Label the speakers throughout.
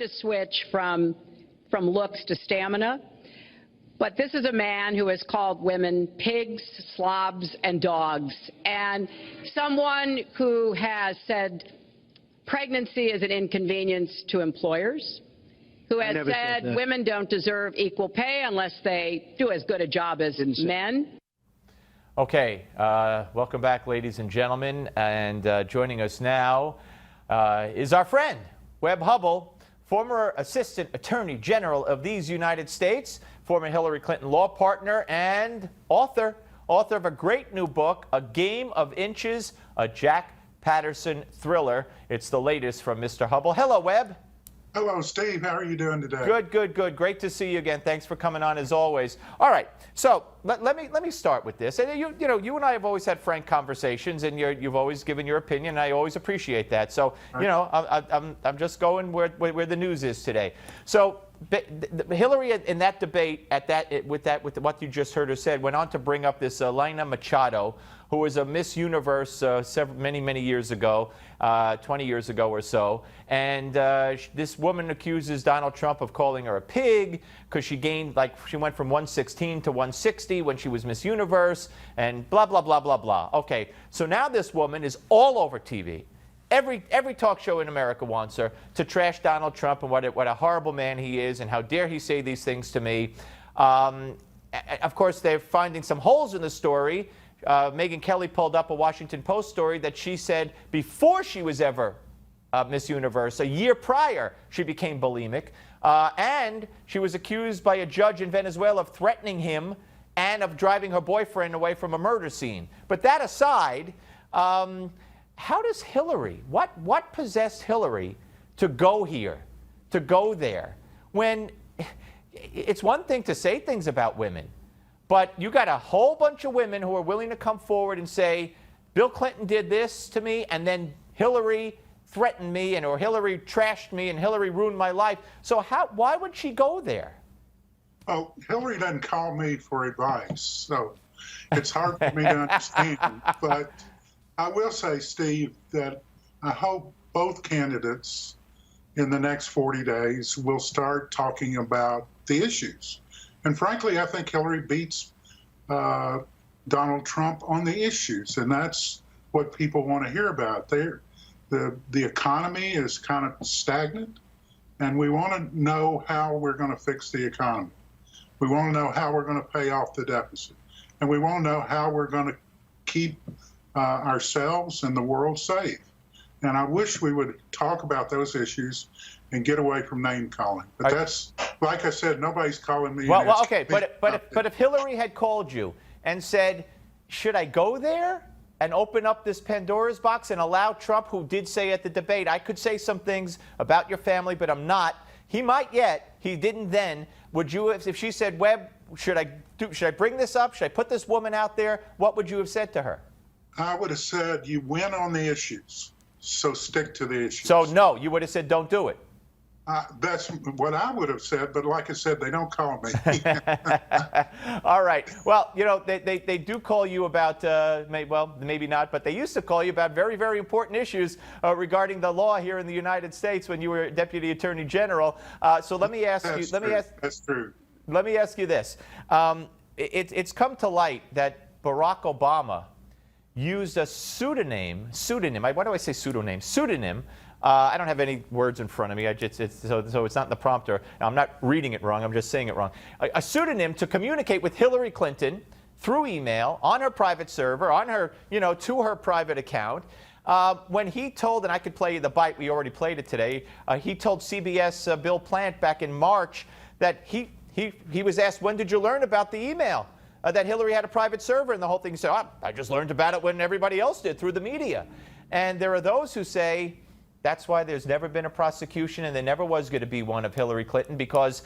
Speaker 1: to switch from looks to stamina. But this is a man who has called women pigs, slobs, and dogs, and someone who has said pregnancy is an inconvenience to employers, who has said women don't deserve equal pay unless they do as good a job as men.
Speaker 2: Okay, welcome back, ladies and gentlemen, and joining us now is our friend, Webb Hubbell, former Assistant Attorney General of these United States, former Hillary Clinton law partner, and author of a great new book, A Game of Inches, a Jack Patterson Thriller. It's the latest from Mr. Hubbell. Hello, Webb.
Speaker 3: Hello, Steve. How are you doing today?
Speaker 2: Good, good, good. Great to see you again. Thanks for coming on as always. All right, so let me start with this. And you know, you and I have always had frank conversations, and you've always given your opinion. And I always appreciate that. So you know, I'm just going where the news is today. So Hillary in that debate with what you just heard her said went on to bring up this Elena Machado, who was a Miss Universe many years ago, 20 years ago or so. And this woman accuses Donald Trump of calling her a pig because she gained, she went from 116 to 160 when she was Miss Universe, and blah, blah, blah, blah, blah. Okay, so now this woman is all over TV. Every talk show in America wants her to trash Donald Trump and what a horrible man he is, and how dare he say these things to me. Of course, they're finding some holes in the story. Megyn Kelly pulled up a Washington Post story that she said before she was ever Miss Universe, a year prior, she became bulimic. And she was accused by a judge in Venezuela of threatening him and of driving her boyfriend away from a murder scene. But that aside, how does Hillary, what possessed Hillary to go here, to go there, when it's one thing to say things about women, but you got a whole bunch of women who are willing to come forward and say, Bill Clinton did this to me, and then Hillary threatened me, or Hillary trashed me, and Hillary ruined my life. So why would she go there?
Speaker 3: Well, Hillary doesn't call me for advice, so it's hard for me to understand. But I will say, Steve, that I hope both candidates in the next 40 days will start talking about the issues. And frankly, I think Hillary beats Donald Trump on the issues, and that's what people want to hear about. The economy is kind of stagnant, and we want to know how we're going to fix the economy. We want to know how we're going to pay off the deficit, and we want to know how we're going to keep ourselves and the world safe. And I wish we would talk about those issues and get away from name calling. But that's, like I said, nobody's calling me.
Speaker 2: Well, okay, but if Hillary had called you and said, should I go there and open up this Pandora's box and allow Trump, who did say at the debate, I could say some things about your family, but I'm not. He might yet. He didn't then. Would you, if she said, Webb, should I bring this up? Should I put this woman out there? What would you have said to her?
Speaker 3: I would have said, you win on the issues, so stick to the issues.
Speaker 2: So no, you would have said, don't do it.
Speaker 3: That's what I would have said, but like I said, they don't call me.
Speaker 2: All right. Well, you know, they do call you about, well, maybe not, but they used to call you about very, very important issues regarding the law here in the United States when you were Deputy Attorney General. So let me ask you.
Speaker 3: That's true.
Speaker 2: Let me ask you this. It's come to light that Barack Obama used a pseudonym. Why do I say pseudonym? Pseudonym. I don't have any words in front of me. So it's not in the prompter. Now, I'm not reading it wrong. I'm just saying it wrong. A pseudonym to communicate with Hillary Clinton through email on her private server, on her, to her private account. When he told, and I could play you the bite, we already played it today. He told CBS Bill Plant back in March that he was asked, when did you learn about the email? That Hillary had a private server, and the whole thing said, I just learned about it when everybody else did through the media. And there are those who say that's why there's never been a prosecution, and there never was going to be one of Hillary Clinton, because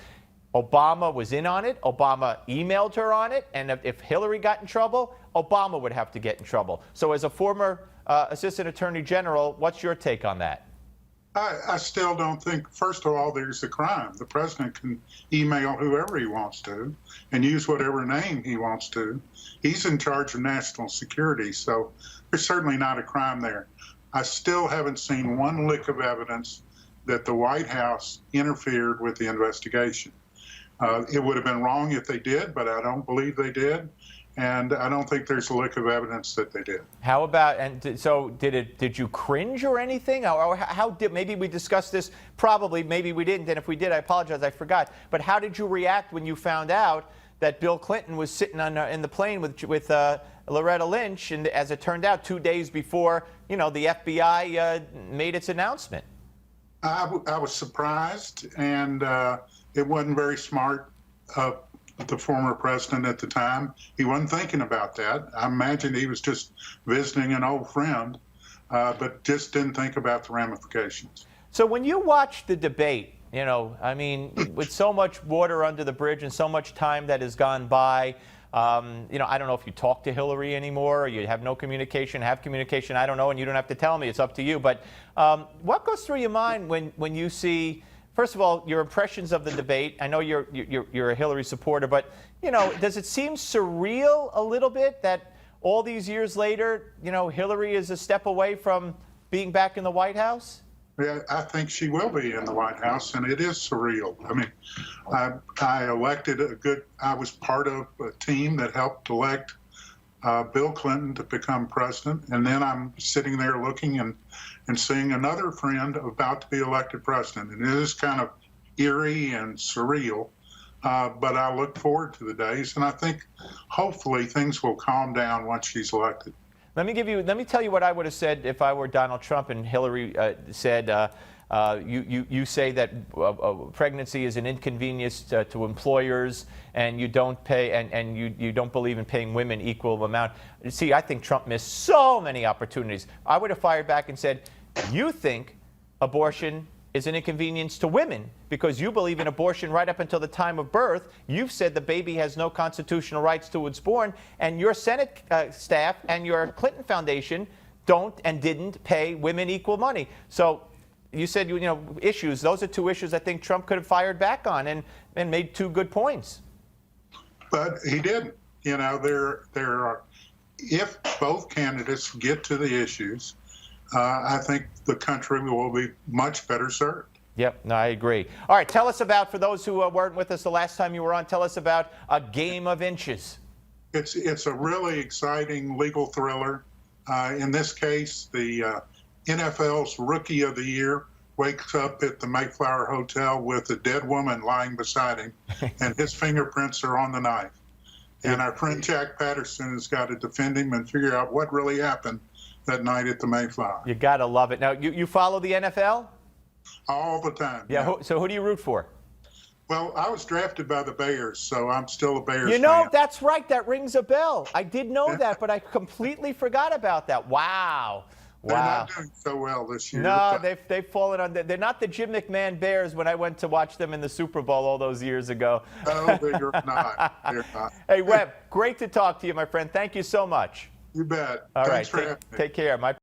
Speaker 2: Obama was in on it, Obama emailed her on it, and if Hillary got in trouble, Obama would have to get in trouble. So as a former Assistant Attorney General, what's your take on that?
Speaker 3: I still don't think, first of all, there's a crime. The president can email whoever he wants to and use whatever name he wants to. He's in charge of national security, so there's certainly not a crime there. I still haven't seen one lick of evidence that the White House interfered with the investigation. It would have been wrong if they did, but I don't believe they did. And I don't think there's a lick of evidence that they did.
Speaker 2: How about, and so did you cringe or anything? Or how did, maybe we discussed this, probably, maybe we didn't, and if we did, I apologize, I forgot. But how did you react when you found out that Bill Clinton was sitting on, in the plane with Loretta Lynch, and as it turned out, 2 days before, the FBI made its announcement?
Speaker 3: I was surprised, and it wasn't very smart of the former president at the time. He wasn't thinking about that. I imagine he was just visiting an old friend, but just didn't think about the ramifications.
Speaker 2: So when you watch the debate, I mean, with so much water under the bridge and so much time that has gone by, I don't know if you talk to Hillary anymore, or you have no communication, have communication, I don't know, and you don't have to tell me, it's up to you. But what goes through your mind when you see, first of all, your impressions of the debate? I know you're a Hillary supporter, but, does it seem surreal a little bit that all these years later, Hillary is a step away from being back in the White House?
Speaker 3: Yeah, I think she will be in the White House, and it is surreal. I mean, I was part of a team that helped elect Bill Clinton to become president, and then I'm sitting there looking and seeing another friend about to be elected president, and it is kind of eerie and surreal, but I look forward to the days, and I think hopefully things will calm down once she's elected.
Speaker 2: Let me tell you what I would have said if I were Donald Trump and Hillary said, you say that pregnancy is an inconvenience to employers, and you don't pay, and you don't believe in paying women equal amount. See, I think Trump missed so many opportunities. I would have fired back and said, you think abortion is an inconvenience to women because you believe in abortion right up until the time of birth. You've said the baby has no constitutional rights till it's born, and your Senate staff and your Clinton Foundation don't and didn't pay women equal money. So you said, issues. Those are two issues I think Trump could have fired back on and made two good points.
Speaker 3: But he didn't. There are, if both candidates get to the issues, I think the country will be much better served.
Speaker 2: Yep, no, I agree. All right, tell us about, for those who weren't with us the last time you were on, tell us about A Game of Inches.
Speaker 3: It's a really exciting legal thriller. In this case, the NFL's Rookie of the Year wakes up at the Mayflower Hotel with a dead woman lying beside him, and his fingerprints are on the knife. And our friend Jack Patterson has got to defend him and figure out what really happened that night at the Mayflower. You
Speaker 2: got to love it. Now, you follow the NFL?
Speaker 3: All the time.
Speaker 2: Yeah. So who do you root for?
Speaker 3: Well, I was drafted by the Bears, so I'm still a Bears fan.
Speaker 2: That's right. That rings a bell. I did know that, but I completely forgot about that. Wow.
Speaker 3: They're not doing so well this year.
Speaker 2: No, they've fallen on. They're not the Jim McMahon Bears when I went to watch them in the Super Bowl all those years ago.
Speaker 3: No, they're not. They're not.
Speaker 2: Hey, Webb, great to talk to you, my friend. Thank you so much.
Speaker 3: You bet.
Speaker 2: All
Speaker 3: Thanks
Speaker 2: right.
Speaker 3: for having me.
Speaker 2: Take care. My